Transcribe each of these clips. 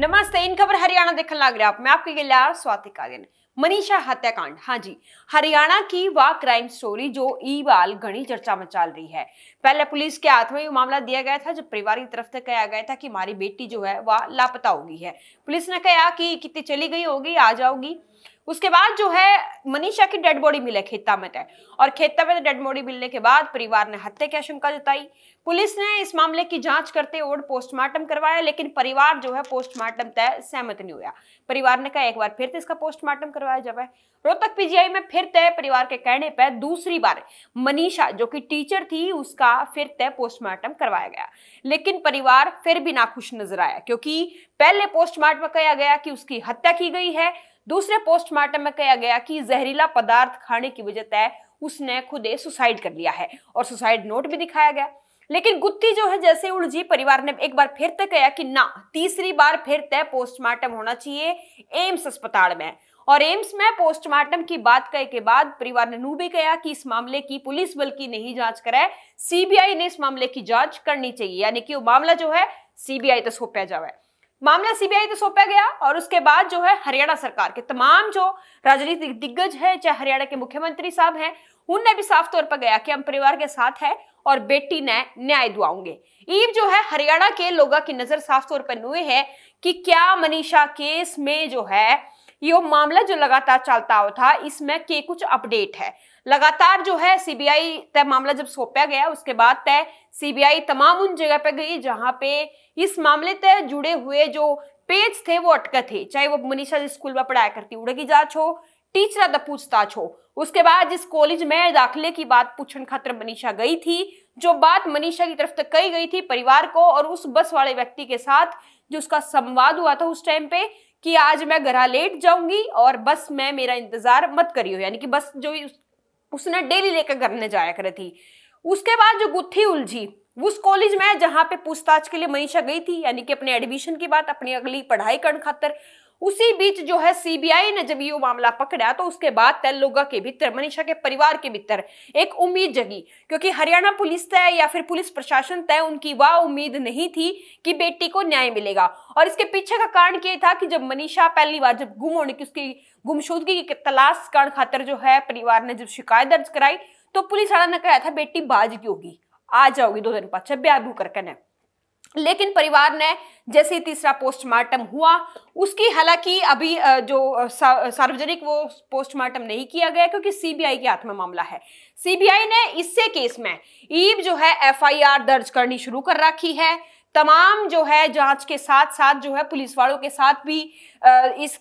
नमस्ते। इन खबर हरियाणा देखने लग रहे आप। मैं आपके गिला स्वाति कागन। मनीषा हत्याकांड, हाँ जी, हरियाणा की वह क्राइम स्टोरी जो ई-बाल घनी चर्चा में चल रही है। पहले पुलिस के हाथ में ये मामला दिया गया था जब परिवार की तरफ से कहा गया था कि हमारी बेटी जो है वह लापता हो गई है। पुलिस ने कहा कि कितनी चली गई होगी, आ जाओगी। उसके बाद जो है मनीषा की डेड बॉडी मिले खेता में तय, और खेता में डेड बॉडी मिलने के बाद परिवार ने हत्या की आशंका जताई। पुलिस ने इस मामले की जांच करते और पोस्टमार्टम करवाया, लेकिन परिवार जो है पोस्टमार्टम तय सहमत नहीं हुआ। परिवार ने कहा एक बार फिर से इसका पोस्टमार्टम करवाया जाए। रोहतक पीजीआई में फिर तय परिवार के कहने पर दूसरी बार मनीषा जो कि टीचर थी उसका फिर तय पोस्टमार्टम करवाया गया, लेकिन परिवार फिर भी नाखुश नजर आया, क्योंकि पहले पोस्टमार्टम में कहा गया कि उसकी हत्या की गई है, दूसरे पोस्टमार्टम में कहा गया कि जहरीला पदार्थ खाने की वजह से उसने खुद सुसाइड कर लिया है और सुसाइड नोट भी दिखाया गया। लेकिन गुत्थी जो है जैसे उलझी, परिवार ने एक बार फिर तय कहा कि ना, तीसरी बार फिर तय पोस्टमार्टम होना चाहिए एम्स अस्पताल में। और एम्स में पोस्टमार्टम की बात कहे के बाद परिवार ने नू भी कहा कि इस मामले की पुलिस बल की नहीं जांच करे, सीबीआई ने इस मामले की जांच करनी चाहिए, यानी कि वो मामला जो है सीबीआई तक सौंपा जाए। मामला सीबीआई तो सौंपा गया और उसके बाद जो है हरियाणा सरकार के तमाम जो राजनीतिक दिग्गज है, चाहे हरियाणा के मुख्यमंत्री साहब हैं, उनने भी साफ तौर पर गया कि हम परिवार के साथ है और बेटी ने न्याय दिलाएंगे। ईव जो है हरियाणा के लोगों की नजर साफ तौर पर नुए है कि क्या मनीषा केस में जो है ये मामला जो लगातार चलता हुआ था, इसमें के कुछ अपडेट है। लगातार जो है सीबीआई तय मामला जब सौंपा गया उसके बाद तय सीबीआई तमाम उन जगह पे गई जहां पे इस मामले से जुड़े हुए जो पेज थे वो अटके थे, चाहे वो मनीषा जिस स्कूल में पढ़ाया करती उड़गी जांच हो, टीचर द पूछताछ हो, उसके बाद जिस कॉलेज में दाखिले की बात पूछने खातिर मनीषा गई थी, जो बात मनीषा की तरफ से कही गई थी परिवार को और उस बस वाले व्यक्ति के साथ जो उसका संवाद हुआ था उस टाइम पे कि आज मैं घर लेट जाऊंगी और बस में मेरा इंतजार मत करियो, यानी कि बस जो उसने डेली लेकर घर में जाया करे थी। उसके बाद जो गुत्थी उलझी उस कॉलेज में जहां पे पूछताछ के लिए मनीषा गई थी, यानी कि अपने एडमिशन की बात, अपनी अगली पढ़ाई करने खातिर, उसी बीच जो है सीबीआई ने जब ये मामला पकड़ा तो उसके बाद तय लोगों के भीतर, मनीषा के परिवार के भीतर एक उम्मीद जगी, क्योंकि हरियाणा पुलिस तय या फिर पुलिस प्रशासन तय उनकी वह उम्मीद नहीं थी कि बेटी को न्याय मिलेगा। और इसके पीछे का कारण ये था कि जब मनीषा पहली बार जब गुम होने की, उसकी गुमशुदगी की तलाश करने खातिर जो है परिवार ने जब शिकायत दर्ज कराई तो पुलिस वाला ने कहा था बेटी बाज की होगी, आ जाओगी 2 दिन पाछे ब्याह बू करके ने। लेकिन परिवार ने जैसे ही तीसरा पोस्टमार्टम हुआ उसकी हालांकि अभी जो सार्वजनिक वो पोस्टमार्टम नहीं किया गया क्योंकि सीबीआई के हाथ में मामला है। सीबीआई ने इससे केस में ईव जो है एफआईआर दर्ज करनी शुरू कर रखी है। तमाम जो है जांच के साथ साथ जो है पुलिस वालों के साथ भी इस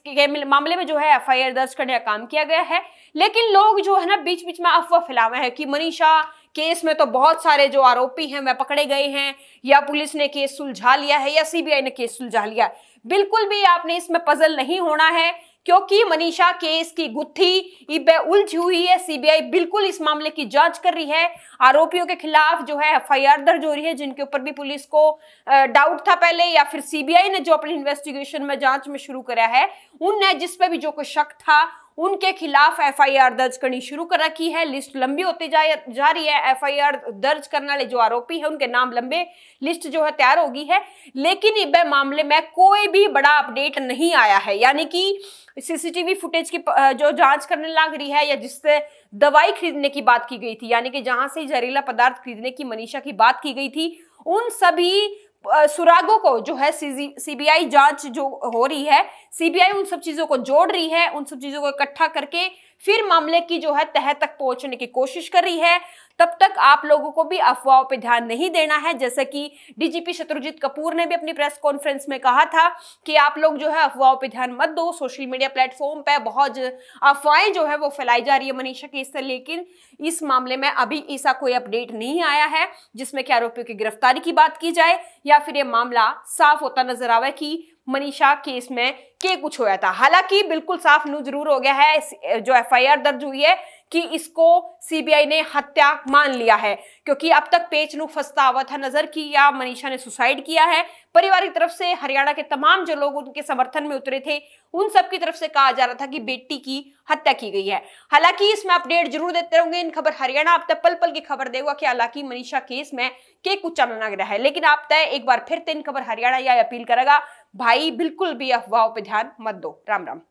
मामले में जो है एफआईआर दर्ज करने का काम किया गया है। लेकिन लोग जो है ना बीच बीच में अफवाह फैलावे हैं कि मनीषा केस में तो बहुत सारे जो आरोपी हैं वह पकड़े गए हैं, या पुलिस ने केस सुलझा लिया है, या सीबीआई ने केस सुलझा लिया। बिल्कुल भी आपने इसमें पजल नहीं होना है, क्योंकि मनीषा केस की गुत्थी इबे उलझी हुई है। सीबीआई बिल्कुल इस मामले की जांच कर रही है। आरोपियों के खिलाफ जो है एफआईआर दर्ज हो रही है, जिनके ऊपर भी पुलिस को डाउट था पहले, या फिर सीबीआई ने जो अपनी इन्वेस्टिगेशन में जांच में शुरू करा है उनने जिस पे भी जो कोई शक था उनके खिलाफ एफआईआर दर्ज करनी शुरू कर रखी है। लिस्ट लंबी होती जा रही है। एफआईआर दर्ज करने वाले जो आरोपी है उनके नाम लंबे लिस्ट जो है तैयार होगी है, लेकिन इस मामले में कोई भी बड़ा अपडेट नहीं आया है। यानी कि सीसीटीवी फुटेज की जो जांच करने लग रही है, या जिससे दवाई खरीदने की बात की गई थी, यानी कि जहां से जहरीला पदार्थ खरीदने की मनीषा की बात की गई थी, उन सभी सुरागों को जो है सीबीआई जांच जो हो रही है, सीबीआई उन सब चीजों को जोड़ रही है, उन सब चीजों को इकट्ठा करके फिर मामले की जो है तह तक पहुंचने की कोशिश कर रही है। तब तक आप लोगों को भी अफवाहों पे ध्यान नहीं देना है। जैसे कि डीजीपी शत्रुजीत कपूर ने भी अपनी प्रेस कॉन्फ्रेंस में कहा था कि आप लोग जो है अफवाहों पे ध्यान मत दो। सोशल मीडिया प्लेटफॉर्म पे बहुत अफवाहें जो है वो फैलाई जा रही है मनीषा केस से, लेकिन इस मामले में अभी ऐसा कोई अपडेट नहीं आया है जिसमें कि आरोपियों की गिरफ्तारी की बात की जाए या फिर ये मामला साफ होता नजर आवे कि मनीषा केस में के कुछ होया था। हालांकि बिल्कुल साफ न्यूज जरूर हो गया है जो एफआईआर दर्ज हुई है कि इसको सीबीआई ने हत्या मान लिया है, क्योंकि अब तक पेच नु फंसता हुआ था नजर कि या मनीषा ने सुसाइड किया है। परिवार की तरफ से, हरियाणा के तमाम जो लोग उनके समर्थन में उतरे थे, उन सब की तरफ से कहा जा रहा था कि बेटी की हत्या की गई है। हालांकि इसमें अपडेट जरूर देते रहेंगे। इन खबर हरियाणा अब तक पल पल की खबर देगा कि हालांकि मनीषा केस में के कुछ चानना लग रहा है, लेकिन आप तय एक बार फिर तीन खबर हरियाणा यह अपील करेगा, भाई बिल्कुल भी अफवाहों पे ध्यान मत दो। राम राम।